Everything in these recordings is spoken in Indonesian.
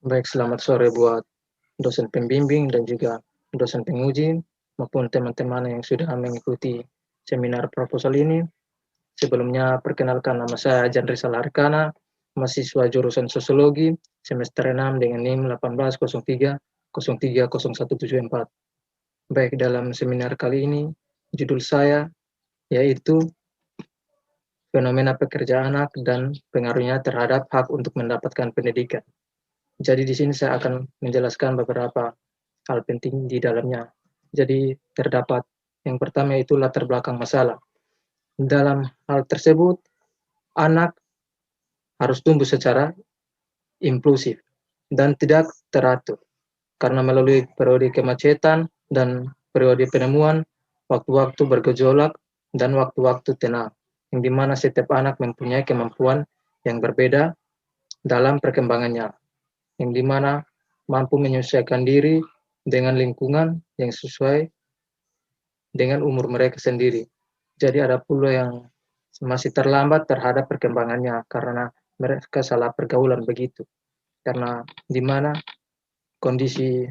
Baik, selamat sore buat dosen pembimbing dan juga dosen penguji maupun teman-teman yang sudah mengikuti seminar proposal ini. Sebelumnya perkenalkan, nama saya Jan Rizal Arkana, mahasiswa jurusan Sosiologi semester 6 dengan NIM 1803030174. Baik, dalam seminar kali ini judul saya yaitu fenomena pekerja anak dan pengaruhnya terhadap hak untuk mendapatkan pendidikan. Jadi di sini saya akan menjelaskan beberapa hal penting di dalamnya. Jadi terdapat yang pertama itu latar belakang masalah. Dalam hal tersebut, anak harus tumbuh secara inklusif dan tidak teratur. Karena melalui periode kemacetan dan periode penemuan, waktu-waktu bergejolak dan waktu-waktu tenang, yang dimana setiap anak mempunyai kemampuan yang berbeda dalam perkembangannya, yang dimana mampu menyesuaikan diri dengan lingkungan yang sesuai dengan umur mereka sendiri. Jadi ada pula yang masih terlambat terhadap perkembangannya karena mereka salah pergaulan begitu. Karena di mana kondisi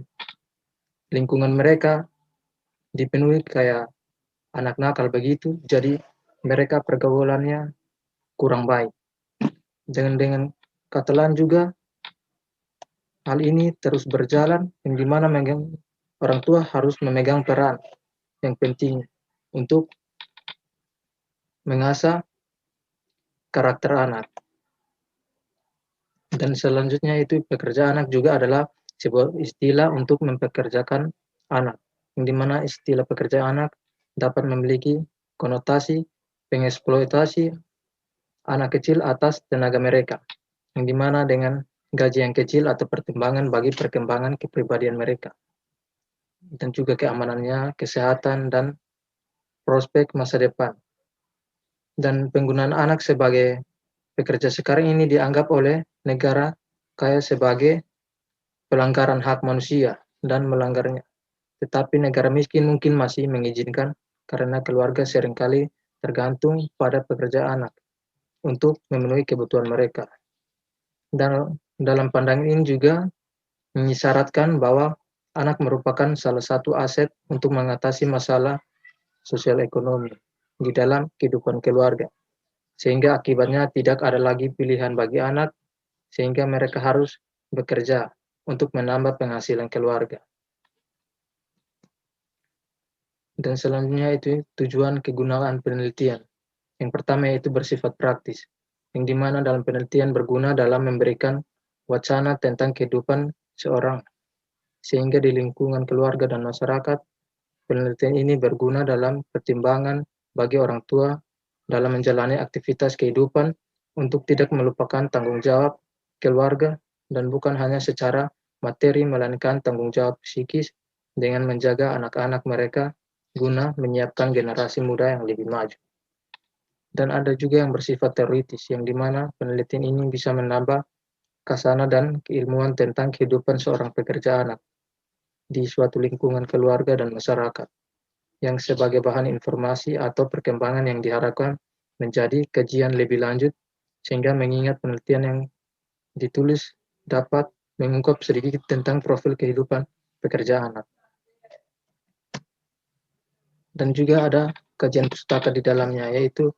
lingkungan mereka dipenuhi kayak anak nakal begitu, jadi mereka pergaulannya kurang baik. Dengan kata lain juga hal ini terus berjalan yang dimana orang tua harus memegang peran yang penting untuk mengasah karakter anak. Dan selanjutnya itu pekerja anak juga adalah sebuah istilah untuk mempekerjakan anak, yang dimana istilah pekerja anak dapat memiliki konotasi pengeksploitasi anak kecil atas tenaga mereka, yang dimana dengan gaji yang kecil atau pertimbangan bagi perkembangan kepribadian mereka, dan juga keamanannya, kesehatan, dan prospek masa depan. Dan penggunaan anak sebagai pekerja sekarang ini dianggap oleh negara kayak sebagai pelanggaran hak manusia dan melanggarnya. Tetapi negara miskin mungkin masih mengizinkan karena keluarga seringkali tergantung pada pekerja anak untuk memenuhi kebutuhan mereka. Dan dalam pandangan ini juga mengisyaratkan bahwa anak merupakan salah satu aset untuk mengatasi masalah sosial ekonomi di dalam kehidupan keluarga. Sehingga akibatnya tidak ada lagi pilihan bagi anak, sehingga mereka harus bekerja untuk menambah penghasilan keluarga. Dan selanjutnya itu tujuan kegunaan penelitian. Yang pertama yaitu bersifat praktis, yang dimana dalam penelitian berguna dalam memberikan wacana tentang kehidupan seorang, sehingga di lingkungan keluarga dan masyarakat, penelitian ini berguna dalam pertimbangan bagi orang tua dalam menjalani aktivitas kehidupan untuk tidak melupakan tanggung jawab keluarga dan bukan hanya secara materi melainkan tanggung jawab psikis dengan menjaga anak-anak mereka guna menyiapkan generasi muda yang lebih maju. Dan ada juga yang bersifat teoritis, yang dimana penelitian ini bisa menambah kasana dan keilmuan tentang kehidupan seorang pekerja anak di suatu lingkungan keluarga dan masyarakat, yang sebagai bahan informasi atau perkembangan yang diharapkan menjadi kajian lebih lanjut, sehingga mengingat penelitian yang ditulis dapat mengungkap sedikit tentang profil kehidupan pekerja anak. Dan juga ada kajian pustaka di dalamnya, yaitu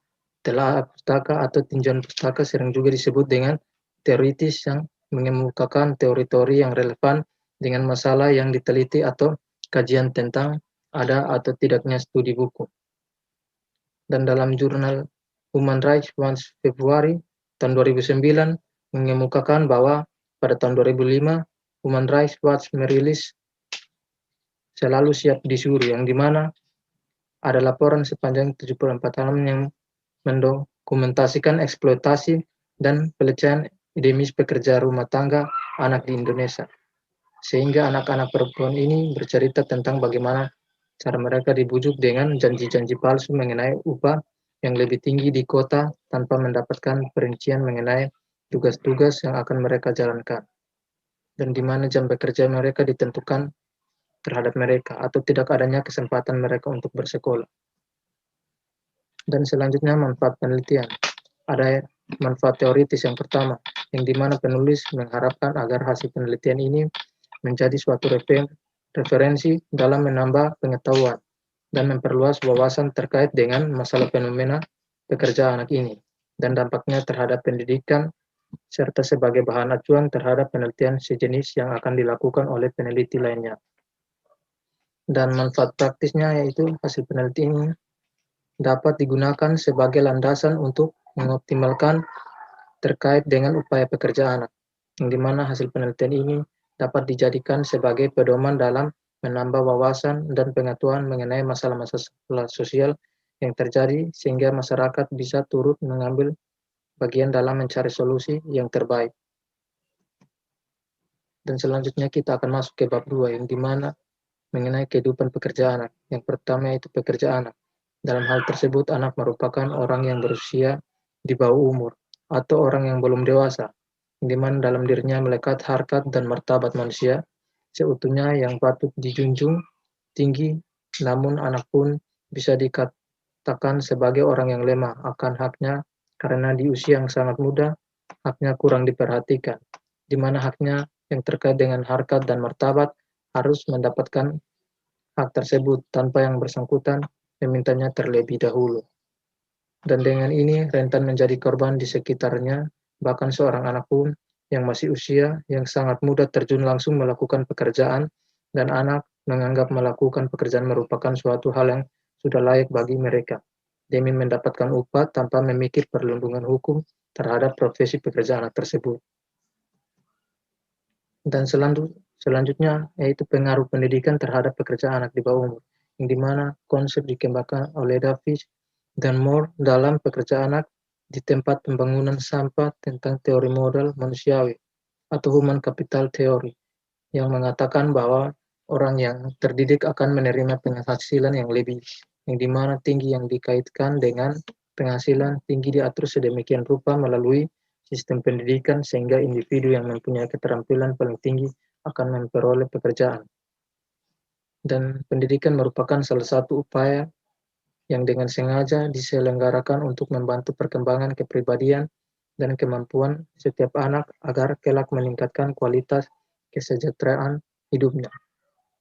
telah pustaka atau tinjauan pustaka sering juga disebut dengan teoritis, yang mengemukakan teori-teori yang relevan dengan masalah yang diteliti atau kajian tentang ada atau tidaknya studi buku. Dan dalam jurnal Human Rights Watch Februari tahun 2009 mengemukakan bahwa pada tahun 2005 Human Rights Watch merilis Selalu Siap Disuruh, yang dimana ada laporan sepanjang 74 halaman yang mendokumentasikan eksploitasi dan pelecehan endemis pekerja rumah tangga anak di Indonesia. Sehingga anak-anak perempuan ini bercerita tentang bagaimana cara mereka dibujuk dengan janji-janji palsu mengenai upah yang lebih tinggi di kota tanpa mendapatkan perincian mengenai tugas-tugas yang akan mereka jalankan. Dan di mana jam bekerja mereka ditentukan terhadap mereka atau tidak adanya kesempatan mereka untuk bersekolah. Dan selanjutnya manfaat penelitian. Ada manfaat teoritis yang pertama, yang dimana penulis mengharapkan agar hasil penelitian ini menjadi suatu referensi dalam menambah pengetahuan dan memperluas wawasan terkait dengan masalah fenomena pekerja anak ini dan dampaknya terhadap pendidikan, serta sebagai bahan acuan terhadap penelitian sejenis yang akan dilakukan oleh peneliti lainnya. Dan manfaat praktisnya yaitu hasil penelitian ini dapat digunakan sebagai landasan untuk mengoptimalkan terkait dengan upaya pekerja anak, yang dimana hasil penelitian ini dapat dijadikan sebagai pedoman dalam menambah wawasan dan pengetahuan mengenai masalah-masalah sosial yang terjadi sehingga masyarakat bisa turut mengambil bagian dalam mencari solusi yang terbaik. Dan selanjutnya kita akan masuk ke bab 2 yang dimana mengenai kehidupan pekerja anak. Yang pertama yaitu pekerja anak. Dalam hal tersebut, anak merupakan orang yang berusia di bawah umur atau orang yang belum dewasa, di mana dalam dirinya melekat harkat dan martabat manusia seutuhnya yang patut dijunjung tinggi, namun anak pun bisa dikatakan sebagai orang yang lemah akan haknya karena di usia yang sangat muda, haknya kurang diperhatikan, di mana haknya yang terkait dengan harkat dan martabat harus mendapatkan hak tersebut tanpa yang bersangkutan memintanya terlebih dahulu. Dan dengan ini rentan menjadi korban di sekitarnya, bahkan seorang anak pun yang masih usia yang sangat muda terjun langsung melakukan pekerjaan, dan anak menganggap melakukan pekerjaan merupakan suatu hal yang sudah layak bagi mereka, demi mendapatkan upah tanpa memikir perlindungan hukum terhadap profesi pekerja anak tersebut. Dan selanjutnya yaitu pengaruh pendidikan terhadap pekerja anak di bawah umur, yang dimana konsep dikembangkan oleh Davis dan Moore dalam pekerja anak di tempat pembangunan sampah tentang teori modal manusiawi atau human capital theory, yang mengatakan bahwa orang yang terdidik akan menerima penghasilan yang lebih, yang dimana tinggi yang dikaitkan dengan penghasilan tinggi diatur sedemikian rupa melalui sistem pendidikan sehingga individu yang mempunyai keterampilan paling tinggi akan memperoleh pekerjaan. Dan pendidikan merupakan salah satu upaya yang dengan sengaja diselenggarakan untuk membantu perkembangan kepribadian dan kemampuan setiap anak agar kelak meningkatkan kualitas kesejahteraan hidupnya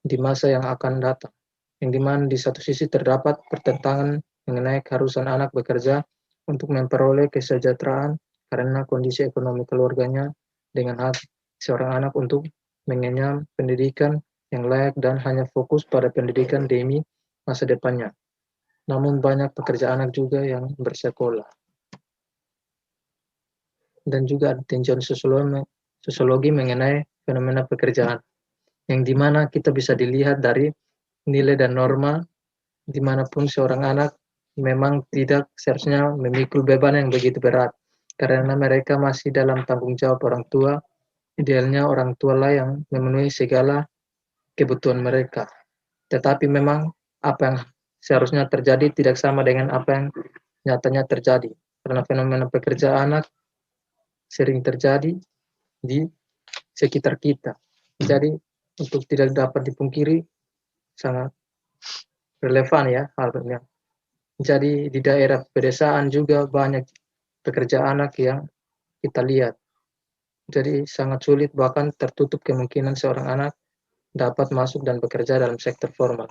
di masa yang akan datang. Yang dimana di satu sisi terdapat pertentangan mengenai keharusan anak bekerja untuk memperoleh kesejahteraan karena kondisi ekonomi keluarganya dengan hak seorang anak untuk mengenyam pendidikan yang layak dan hanya fokus pada pendidikan demi masa depannya. Namun banyak pekerja anak juga yang bersekolah. Dan juga ada tinjauan sosiologi mengenai fenomena pekerjaan, yang dimana kita bisa dilihat dari nilai dan norma dimanapun seorang anak memang tidak seharusnya memikul beban yang begitu berat, karena mereka masih dalam tanggung jawab orang tua. Idealnya orang tua lah yang memenuhi segala kebutuhan mereka. Tetapi memang apa yang seharusnya terjadi tidak sama dengan apa yang nyatanya terjadi, karena fenomena pekerja anak sering terjadi di sekitar kita. Jadi untuk tidak dapat dipungkiri sangat relevan ya halnya. Jadi di daerah pedesaan juga banyak pekerja anak yang kita lihat. Jadi sangat sulit bahkan tertutup kemungkinan seorang anak dapat masuk dan bekerja dalam sektor formal.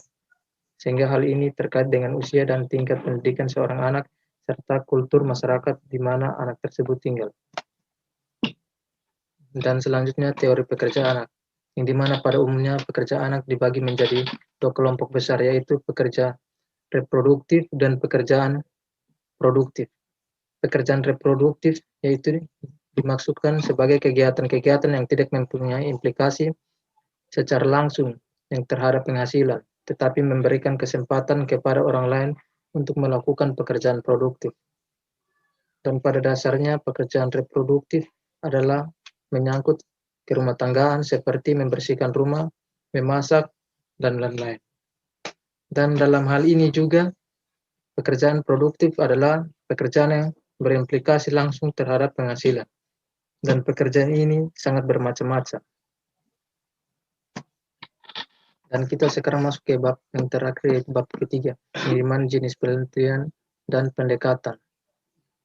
Sehingga hal ini terkait dengan usia dan tingkat pendidikan seorang anak serta kultur masyarakat di mana anak tersebut tinggal. Dan selanjutnya teori pekerja anak, yang dimana pada umumnya pekerja anak dibagi menjadi dua kelompok besar, yaitu pekerja reproduktif dan pekerjaan produktif. Pekerjaan reproduktif yaitu dimaksudkan sebagai kegiatan-kegiatan yang tidak mempunyai implikasi secara langsung yang terhadap penghasilan, tetapi memberikan kesempatan kepada orang lain untuk melakukan pekerjaan produktif. Dan pada dasarnya pekerjaan reproduktif adalah menyangkut kerumah tanggaan seperti membersihkan rumah, memasak, dan lain-lain. Dan dalam hal ini juga pekerjaan produktif adalah pekerjaan yang berimplikasi langsung terhadap penghasilan. Dan pekerjaan ini sangat bermacam-macam. Dan kita sekarang masuk ke bab yang terakhir, yaitu bab ketiga, di mana jenis penelitian dan pendekatan.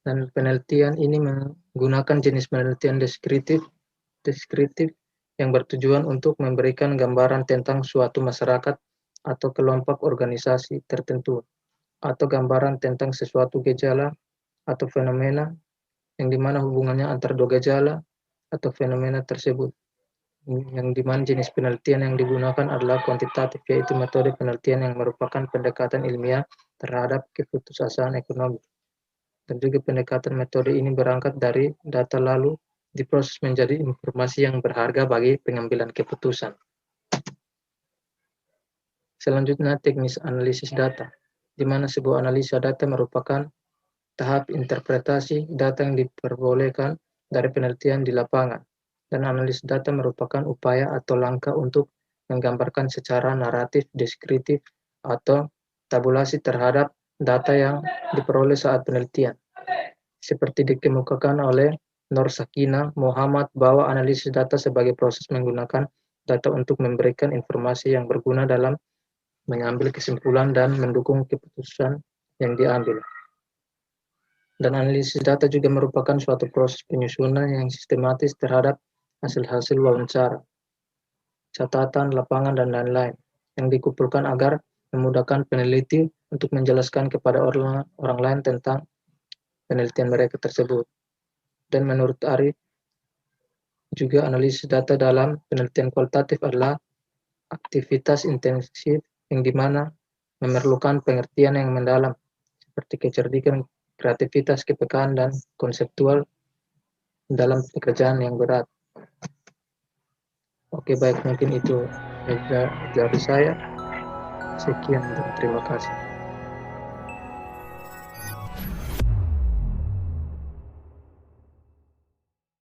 Dan penelitian ini menggunakan jenis penelitian deskriptif yang bertujuan untuk memberikan gambaran tentang suatu masyarakat atau kelompok organisasi tertentu, atau gambaran tentang sesuatu gejala atau fenomena yang dimana hubungannya antara dua gejala atau fenomena tersebut. Yang dimana jenis penelitian yang digunakan adalah kuantitatif, yaitu metode penelitian yang merupakan pendekatan ilmiah terhadap keputusasaan ekonomi. Dan juga pendekatan metode ini berangkat dari data lalu diproses menjadi informasi yang berharga bagi pengambilan keputusan. Selanjutnya, teknis analisis data, di mana sebuah analisa data merupakan tahap interpretasi data yang diperbolehkan dari penelitian di lapangan. Dan analis data merupakan upaya atau langkah untuk menggambarkan secara naratif, deskriptif, atau tabulasi terhadap data yang diperoleh saat penelitian. Seperti dikemukakan oleh Nur Sakina Muhammad bahwa analisis data sebagai proses menggunakan data untuk memberikan informasi yang berguna dalam mengambil kesimpulan dan mendukung keputusan yang diambil. Dan analisis data juga merupakan suatu proses penyusunan yang sistematis terhadap hasil-hasil wawancara, catatan, lapangan, dan lain-lain, yang dikumpulkan agar memudahkan peneliti untuk menjelaskan kepada orang lain tentang penelitian mereka tersebut. Dan menurut Ari, juga analisis data dalam penelitian kualitatif adalah aktivitas intensif yang dimana memerlukan pengertian yang mendalam, seperti kecerdikan, kreativitas, kepekaan, dan konseptual dalam pekerjaan yang berat. Oke, baik, mungkin itu dari saya. Sekian dan terima kasih.